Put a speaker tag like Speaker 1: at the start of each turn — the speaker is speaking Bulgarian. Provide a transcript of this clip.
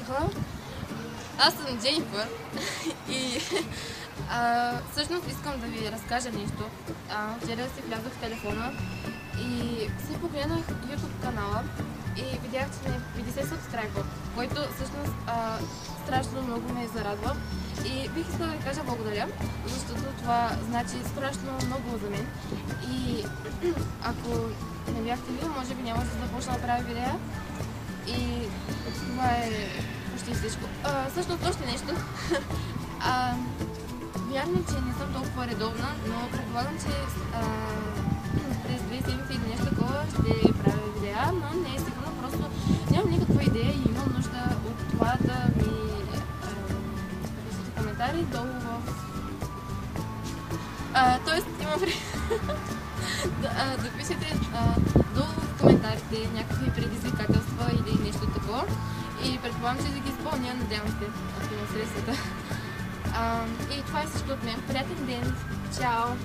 Speaker 1: Аха. Аз съм Дженифър и всъщност искам да ви разкажа нещо. Вчера си влязох в телефона и си погледнах YouTube канала и видях, че не 50 сабскрайба, който всъщност страшно много ме зарадва. И бих искала да ви кажа благодаря, защото това значи страшно много за мен. И ако не бяхте видели, може би нямаше да започна да правя видеа. И това е почти всичко. Всъщност още нещо. Вярно, че не съм толкова редовна, но предполагам, че през 2 седмици или нещо такова ще правя видеа, но не е сигурно, просто нямам никаква идея и имам нужда от това да ми пишете коментари долу в... Тоест имам да пишете долу в коментарите някакви предизвикателства или нещо такова. И предполагам, че да ги изпълня, надявам се, ако има средствата. И това е всичко от мен. Приятен ден! Чао!